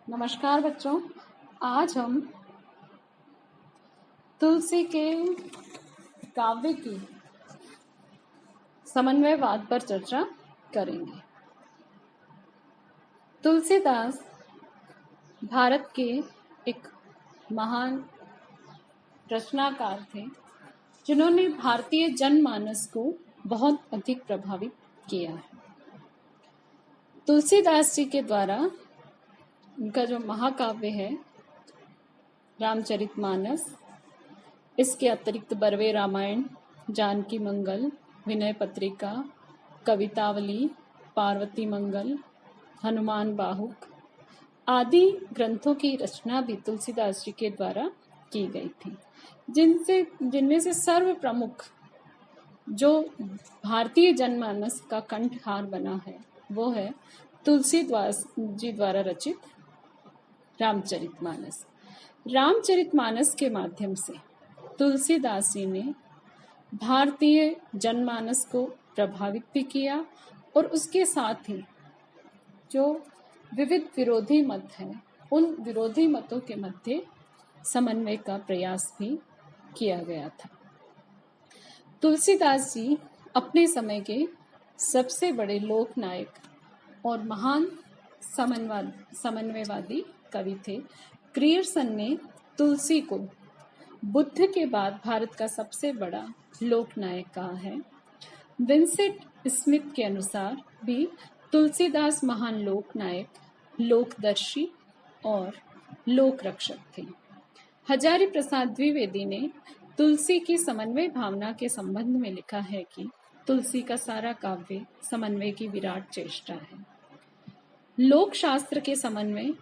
नमस्कार बच्चों। आज हम तुलसी के काव्य की समन्वयवाद पर चर्चा करेंगे। तुलसीदास भारत के एक महान रचनाकार थे जिन्होंने भारतीय जनमानस को बहुत अधिक प्रभावित किया है। तुलसीदास जी के द्वारा उनका जो महाकाव्य है रामचरितमानस, इसके अतिरिक्त बरवे रामायण, जानकी मंगल, विनय पत्रिका, कवितावली, पार्वती मंगल, हनुमान बाहुक आदि ग्रंथों की रचना भी तुलसीदास जी के द्वारा की गई थी, जिनमें से सर्व प्रमुख जो भारतीय जनमानस का कंठहार बना है वो है तुलसीदास जी द्वारा रचित रामचरितमानस। रामचरितमानस के माध्यम से तुलसीदास जी ने भारतीय जनमानस को प्रभावित भी किया और उसके साथ ही जो विविध विरोधी मत हैं उन विरोधी मतों के मध्य समन्वय का प्रयास भी किया गया था। तुलसीदास जी अपने समय के सबसे बड़े लोकनायक और महान समन्वयवादी कवि थे। ग्रियर्सन ने तुलसी को बुद्ध के बाद भारत का सबसे बड़ा लोकनायक कहा है। विंसेंट स्मिथ के अनुसार भी तुलसीदास महान लोकनायक, लोकदर्शी और लोक रक्षक थे। हजारी प्रसाद द्विवेदी ने तुलसी की समन्वय भावना के संबंध में लिखा है कि तुलसी का सारा काव्य समन्वय की विराट चेष्टा है। लोक शास्त्र के समन्वय,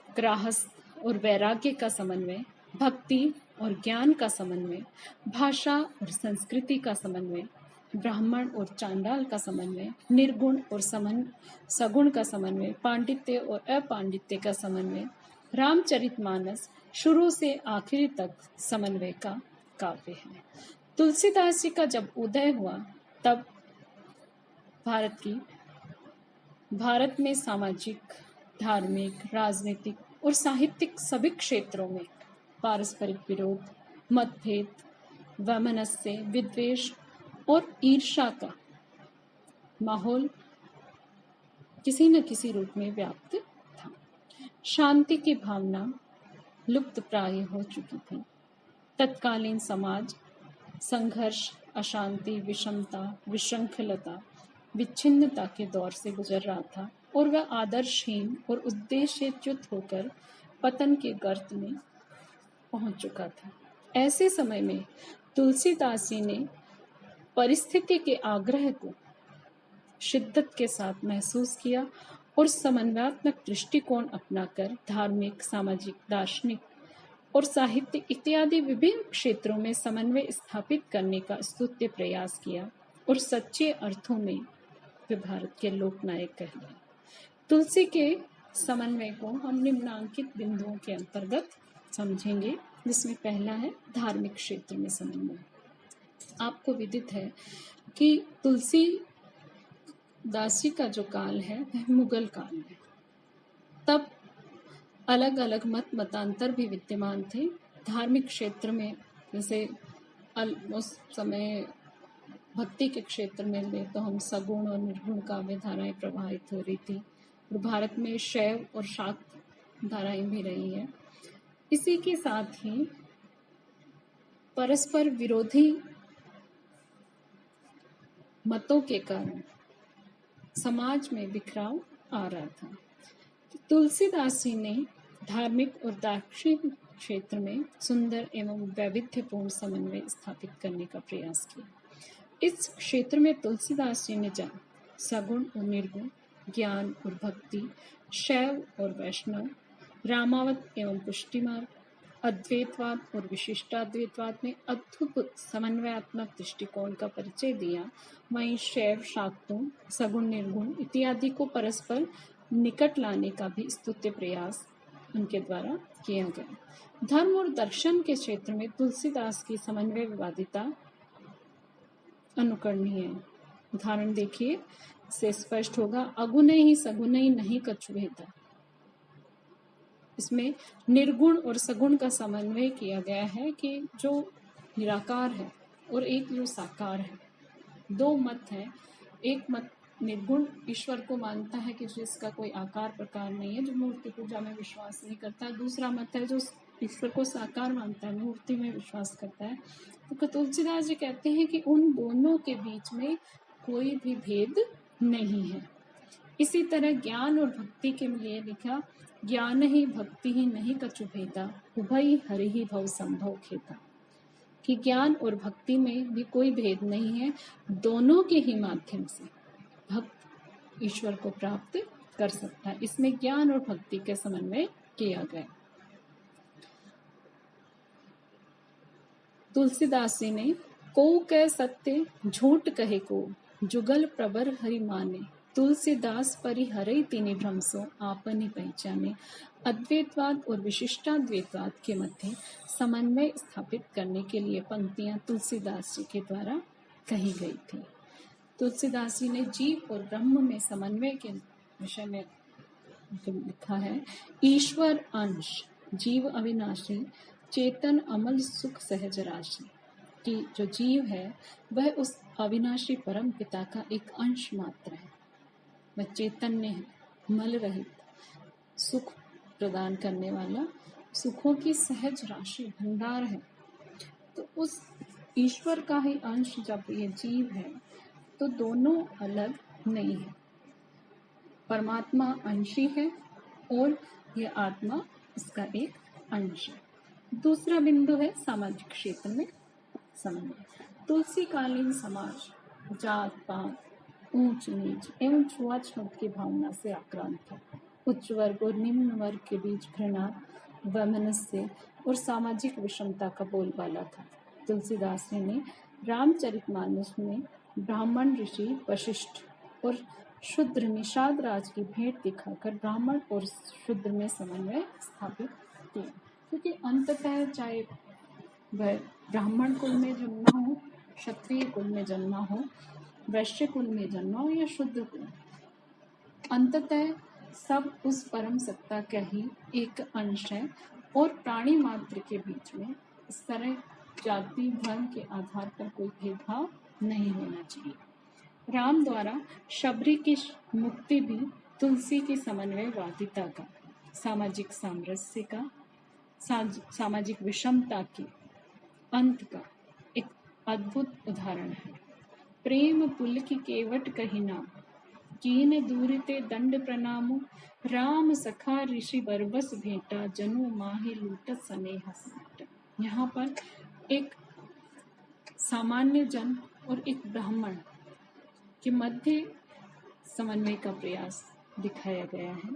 गृहस्थ और वैराग्य का समन्वय, भक्ति और ज्ञान का समन्वय, भाषा और संस्कृति का समन्वय, ब्राह्मण और चांडाल का समन्वय, निर्गुण और सगुण का समन्वय, पांडित्य और अपांडित्य का समन्वय, रामचरितमानस शुरू से आखिरी तक समन्वय का काव्य है। तुलसीदास जी का जब उदय हुआ तब भारत में सामाजिक, धार्मिक, राजनीतिक और साहित्यिक सभी क्षेत्रों में पारस्परिक विरोध, मतभेद, वैमनस्य, विद्वेष और ईर्ष्या का माहौल किसी न किसी रूप में व्याप्त था। शांति की भावना लुप्त प्राय हो चुकी थी। तत्कालीन समाज संघर्ष, अशांति, विषमता, विशृंखलता, विच्छिन्नता के दौर से गुजर रहा था और वह आदर्शहीन और उद्देश्यच्युत होकर पतन के गर्त में पहुंच चुका था। ऐसे समय में तुलसीदास जी ने परिस्थिति के आग्रह को शिद्दत के साथ महसूस किया और समन्वयात्मक दृष्टिकोण अपनाकर धार्मिक, सामाजिक, दार्शनिक और साहित्य इत्यादि विभिन्न क्षेत्रों में समन्वय स्थापित करने का स्तुत्य प्रयास किया और सच्चे अर्थों में वे भारत के लोकनायक कहलाए। तुलसी के समन्वय को हम निम्नांकित बिंदुओं के अंतर्गत समझेंगे, जिसमें पहला है धार्मिक क्षेत्र में समन्वय। आपको विदित है कि तुलसी दास जी का जो काल है वह मुगल काल है। तब अलग अलग मतांतर भी विद्यमान थे। धार्मिक क्षेत्र में जैसे उस समय भक्ति के क्षेत्र में तो हम सगुण और निर्गुण काव्य धाराएं प्रवाहित हो रही थी और भारत में शैव और शाक्त धाराएं भी रही है। इसी के साथ ही परस्पर विरोधी मतों के कारण समाज में बिखराव आ रहा था। तुलसीदास जी ने धार्मिक और दार्शनिक क्षेत्र में सुंदर एवं वैविध्यपूर्ण समन्वय स्थापित करने का प्रयास किया। इस क्षेत्र में तुलसीदास जी ने सगुण और निर्गुण, ज्ञान और भक्ति, शैव और वैष्णव, रामावत एवं पुष्टिमार्ग, अद्वैतवाद और विशिष्टाद्वैतवाद में अद्भुत समन्वयात्मक दृष्टिकोण का परिचय दिया। वहीं शैव, शाक्तों, सगुण, निर्गुण इत्यादि को परस्पर निकट लाने का भी स्तुत्य प्रयास उनके द्वारा किया गया। धर्म और दर्शन के क्षेत्र में तुलसीदास की समन्वयवादिता अनुकरणीय है। उदाहरण देखिए, इससे स्पष्ट होगा, अगुने ही सगुने ही नहीं कछु भेदा, इसमें निर्गुण और सगुण का समन्वय किया गया है कि जो निराकार है और एक जो साकार है। दो मत है, एक मत निर्गुण ईश्वर को मानता है कि जिसका कोई आकार प्रकार नहीं है, जो मूर्ति पूजा में विश्वास नहीं करता। दूसरा मत है जो ईश्वर को साकार मानता है, मूर्ति में विश्वास करता है। तो तुलसीदास जी कहते हैं कि उन दोनों के बीच में कोई भी भेद नहीं है। इसी तरह ज्ञान और भक्ति के लिए लिखा, ज्ञान ही भक्ति ही नहीं कछु भेदा, उभय हरि ही भव संभव खेता। कि ज्ञान और भक्ति में भी कोई भेद नहीं है, दोनों के ही माध्यम से भक्त ईश्वर को प्राप्त कर सकता है। इसमें ज्ञान और भक्ति के समन्वय किया गया। तुलसीदास जी ने को कह सत्य झूठ कहे को, जुगल प्रबर हरि माने, तुलसीदास परिहरई तिनि भ्रमसो आपनि पहचाने। अद्वैतवाद और विशिष्टाद्वैतवाद के मध्य समन्वय स्थापित करने के लिए पंक्तियां तुलसीदास जी के द्वारा कही गई थी। तुलसीदास जी ने जीव और ब्रह्म में समन्वय के विषय में लिखा है, ईश्वर अंश जीव अविनाशी, चेतन अमल सुख सहज राशि। कि जो जीव है वह उस अविनाशी परम पिता का एक अंश मात्र है। वह चैतन्य है, मल रहित, सुख प्रदान करने वाला, सुखों की सहज राशि भंडार है। तो उस ईश्वर का ही अंश जब ये जीव है तो दोनों अलग नहीं है। परमात्मा अंशी है और यह आत्मा इसका एक अंश है। दूसरा बिंदु है सामाजिक क्षेत्र में समन्वय। तुलसीकालीन समाज जात पात, ऊंच नीच एवं छुआछूत की भावना से आक्रांत है। उच्च वर्ग और निम्न वर्ग के बीच घृणा, वैमनस्य और सामाजिक विषमता का बोलबाला था। तुलसीदास जी ने रामचरितमानस में ब्राह्मण ऋषि वशिष्ठ और शूद्र निषाद राज की भेंट दिखाकर ब्राह्मण और शूद्र में समन्वय स्थापित किया। क्योंकि अंततः चाहे वह ब्राह्मण कुल में जन्मा हो, क्षत्रिय कुल में जन्मा हो, वैश्य कुल में जन्मा हो या शूद्र कुल, अंततः सब उस परम सत्ता का ही एक अंश है। और प्राणी मात्र के बीच में इस तरह जाति धर्म के आधार पर कोई भेदभाव नहीं होना चाहिए। राम द्वारा शबरी की मुक्ति भी तुलसी की समन्वयवादिता का, सामाजिक सामरस्य का, सामाजिक विषमता की अंत का एक अद्भुत उदाहरण है। प्रेम पुल की केवट कही नाम, कीन दूरते दंड प्रणामो, राम सखा ऋषि बरबस भेटा, जनु माहि लूटत स्नेह समेटा। यहाँ पर एक सामान्य जन और एक ब्राह्मण के मध्य समन्वय का प्रयास दिखाया गया है।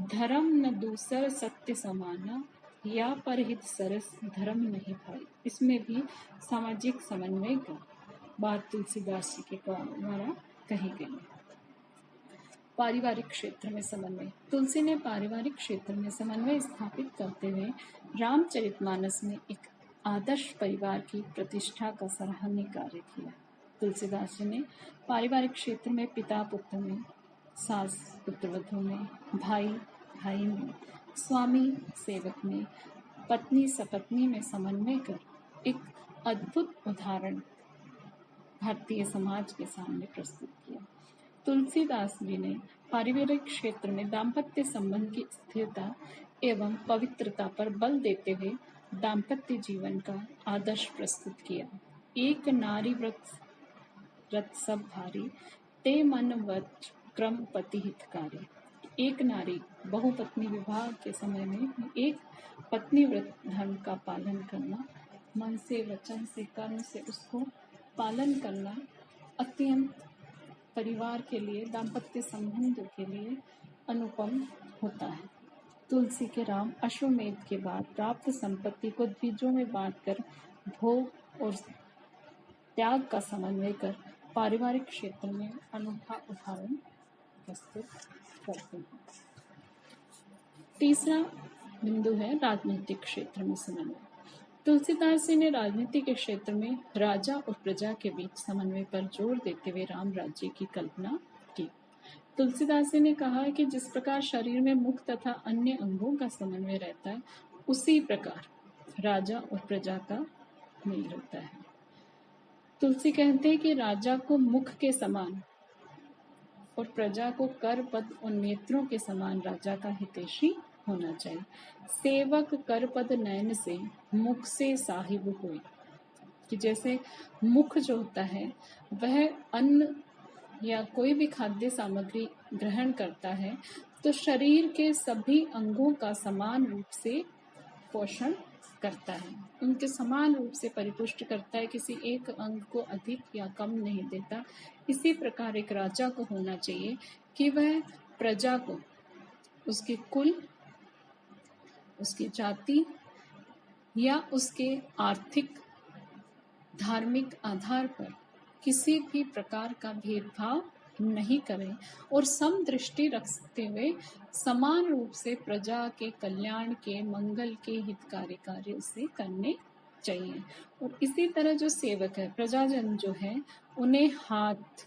धर्म न दूसर सत्य समाना, या परहित सरस धर्म नहीं भाई। इसमें भी सामाजिक समन्वय का बात तुलसीदास जी के द्वारा कही गई। पारिवारिक क्षेत्र में समन्वय। तुलसी ने पारिवारिक क्षेत्र में समन्वय स्थापित करते हुए रामचरितमानस में एक आदर्श परिवार की प्रतिष्ठा का सराहनीय कार्य किया। तुलसीदास जी ने पारिवारिक क्षेत्र में पिता पुत्र में, सास पुत्रवधू में, भाई भाई में, स्वामी सेवक में, पत्नी सपत्नी में समन्वय कर एक अद्भुत उदाहरण भारतीय समाज के सामने प्रस्तुत किया। तुलसीदास जी ने पारिवारिक क्षेत्र में दाम्पत्य संबंध की स्थिरता एवं पवित्रता पर बल देते हुए दाम्पत्य जीवन का आदर्श प्रस्तुत किया। एक नारी व्रत सब भारी, ते मन वच क्रम पति हितकारी। एक नारी बहुपत्नी विवाह के समय में एक पत्नी व्रत धर्म का पालन करना, मन से, वचन से, कर्म से उसको पालन करना अत्यंत परिवार के लिए, दाम्पत्य संबंध के लिए अनुपम होता है। तुलसी के राम अश्वमेध के बाद प्राप्त संपत्ति को द्विजों में बांटकर भोग और त्याग का समन्वय कर पारिवारिक क्षेत्र में अनूठा उदाहरण प्रस्तुत करते हैं। तीसरा बिंदु है राजनीतिक क्षेत्र में समन्वय। तुलसीदास जी ने राजनीति के क्षेत्र में राजा और प्रजा के बीच समन्वय पर जोर देते हुए राम राज्य की कल्पना की। तुलसीदास जी ने कहा कि जिस प्रकार शरीर में मुख तथा अन्य अंगों का समन्वय रहता है, उसी प्रकार राजा और प्रजा का मेल रहता है। तुलसी कहते हैं कि राजा को मुख के समान और प्रजा को कर पद और नेत्रों के समान राजा का हितैषी होना चाहिए। सेवक कर पद नयन से, मुख से साहिब होई। कि जैसे मुख जो होता है वह अन्न या कोई भी खाद्य सामग्री ग्रहण करता है तो शरीर के सभी अंगों का समान रूप से पोषण करता है, उनके समान रूप से परिपुष्ट करता है, किसी एक अंग को अधिक या कम नहीं देता। इसी प्रकार एक राजा को होना चाहिए कि वह प्रजा को उसके कुल, उसकी जाति या उसके आर्थिक धार्मिक आधार पर किसी भी प्रकार का भेदभाव नहीं करें और समदृष्टि रखते हुए समान रूप से प्रजा के कल्याण के, मंगल के हितकारी कार्य उसे करने चाहिए। और इसी तरह जो सेवक है, प्रजाजन जो है, उन्हें हाथ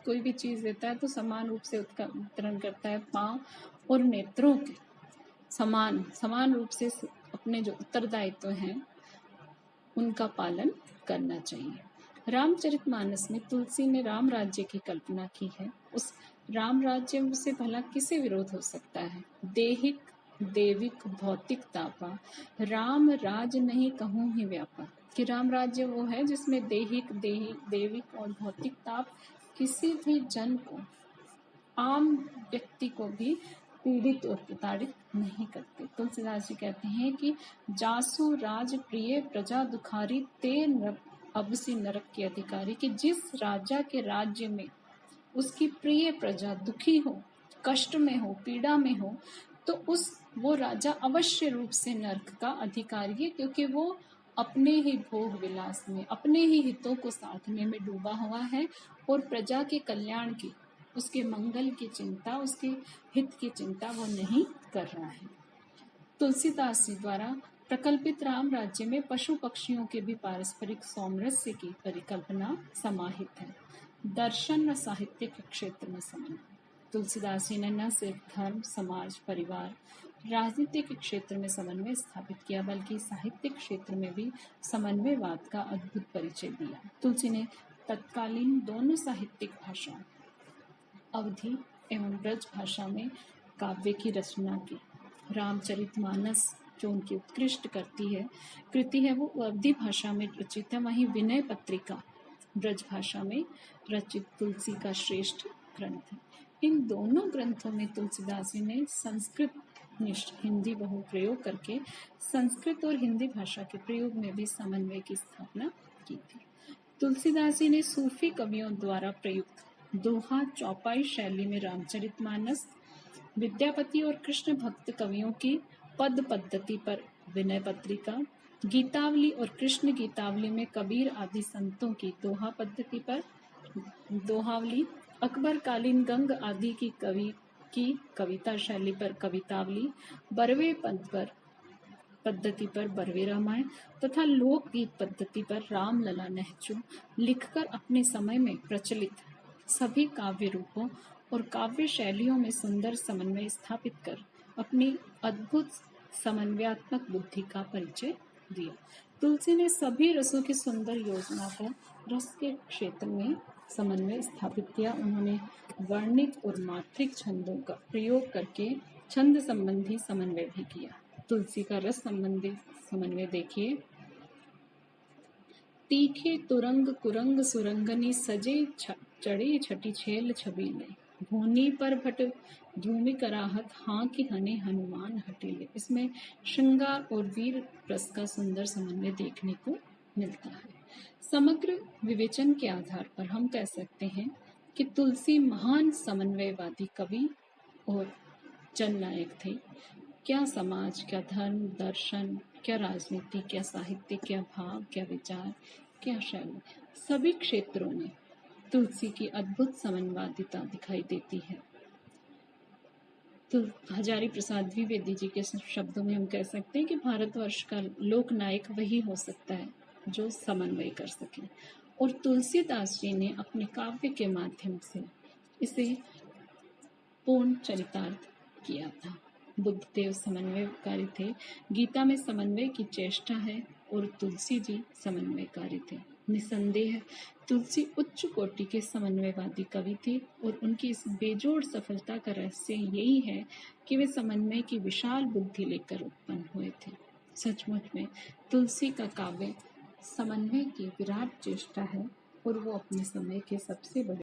कोई भी चीज देता है तो समान रूप से उसका वितरण करता है। पांव और नेत्रों के समान रूप से अपने जो उत्तरदायित्व हैं उनका पालन करना चाहिए। रामचरितमानस में तुलसी ने राम राज्य की कल्पना की है। उस राम राज्य से भला किसे विरोध हो सकता है? देहिक देविक भौतिक तापा, राम राज नहीं कहूँ ही व्यापा। कि राम राज्य वो है जिसमें देविक और भौतिक ताप किसी भी जन को, आम व्यक्ति को भी पीड़ित और प्रताड़ित नहीं करते। तुलसीदास जी कहते हैं कि जासु राज प्रिय प्रजा दुखारी ते अब सी नरक के अधिकारी। कि जिस राजा के राज्य में उसकी प्रिय प्रजा दुखी हो, कष्ट में हो, पीड़ा में हो, तो वो राजा अवश्य रूप से नरक का अधिकारी है, क्योंकि वो अपने ही भोग विलास में, अपने ही हितों को साधने में डूबा हुआ है और प्रजा के कल्याण की, उसके मंगल की चिंता, उसके हित की चिंता वो नहीं कर रहा है। तुलसीदास जी द्वारा प्रकल्पित राम राज्य में पशु पक्षियों के भी पारस्परिक सामरस्य की परिकल्पना समाहित है। दर्शन व साहित्य के क्षेत्र में समन्वय। तुलसीदास जी ने न सिर्फ धर्म, समाज, परिवार, राजनीति के क्षेत्र में समन्वय स्थापित किया, बल्कि साहित्यिक क्षेत्र में भी समन्वयवाद का अद्भुत परिचय दिया। तुलसी ने तत्कालीन दोनों साहित्यिक भाषाओं, अवधी एवं ब्रज भाषा में काव्य की रचना की। रामचरितमानस जो उनकी उत्कृष्ट कृति है वो अवधी भाषा में रचित है। वहीं विनय पत्रिका ब्रज भाषा में रचित तुलसी का श्रेष्ठ ग्रंथ है। इन दोनों ग्रंथों में तुलसीदास जी ने संस्कृत हिंदी बहु प्रयोग करके संस्कृत और हिंदी भाषा के प्रयोग में भी समन्वय की स्थापना की थी। तुलसीदास जी ने सूफी कवियों द्वारा प्रयुक्त दोहा चौपाई शैली में रामचरितमानस, विद्यापति और कृष्ण भक्त कवियों की पद पद्धति पर विनय पत्रिका, गीतावली और कृष्ण गीतावली में कबीर आदि संतों की दोहा पद्धति पर दोहावली, अकबर कालीन गंग आदि की कविता शैली पर कवितावली, बरवे पद पर पद्धति पर बरवे रामायण तथा लोकगीत पद्धति पर रामलला नहचु लिखकर अपने समय में प्रचलित सभी काव्य रूपों और काव्य शैलियों में सुंदर समन्वय स्थापित कर अपनी अद्भुत समन्वयात्मक बुद्धि का परिचय दिया। तुलसी ने सभी रसों की सुंदर योजना कर रस के क्षेत्र में समन्वय स्थापित किया। उन्होंने वर्णिक और मात्रिक छंदों का प्रयोग करके छंद संबंधी समन्वय भी किया। तुलसी का रस संबंधी समन्वय देखिए। तीखे तुरंग कुरंग सुरंगनी सजे चढ़े छठी छेल छबीले, भूनी पर भट धूमि कराहत हाँ की हने हनुमान हटीले। इसमें श्रृंगार और वीर रस का सुंदर समन्वय देखने को मिलता है। समग्र विवेचन के आधार पर हम कह सकते हैं कि तुलसी महान समन्वयवादी कवि और जननायक थे। क्या समाज, क्या धर्म, दर्शन, क्या राजनीति, क्या साहित्य, क्या भाव, क्या विचार, क्या शैली, सभी क्षेत्रों में तुलसी की अद्भुत समन्वयवादिता दिखाई देती है। तो हजारी प्रसाद द्विवेदी जी के शब्दों में हम कह सकते हैं कि भारतवर्ष का लोकनायक वही हो सकता है जो समन्वय कर सके। और तुलसीदास जी ने अपने काव्य के माध्यम से इसे पूर्ण चरितार्थ किया था। बुद्धदेव समन्वयकारी थे, गीता में समन्वय की चेष्टा है और तुलसी जी समन्वयकारी थे। निसंदेह तुलसी उच्च कोटि के समन्वयवादी कवि थे और उनकी इस बेजोड़ सफलता का रहस्य यही है कि वे समन्वय की विशाल बुद्धि लेकर उत्पन्न हुए थे। सचमुच में तुलसी का काव्य समन्वय की विराट चेष्टा है और वो अपने समय के सबसे बड़े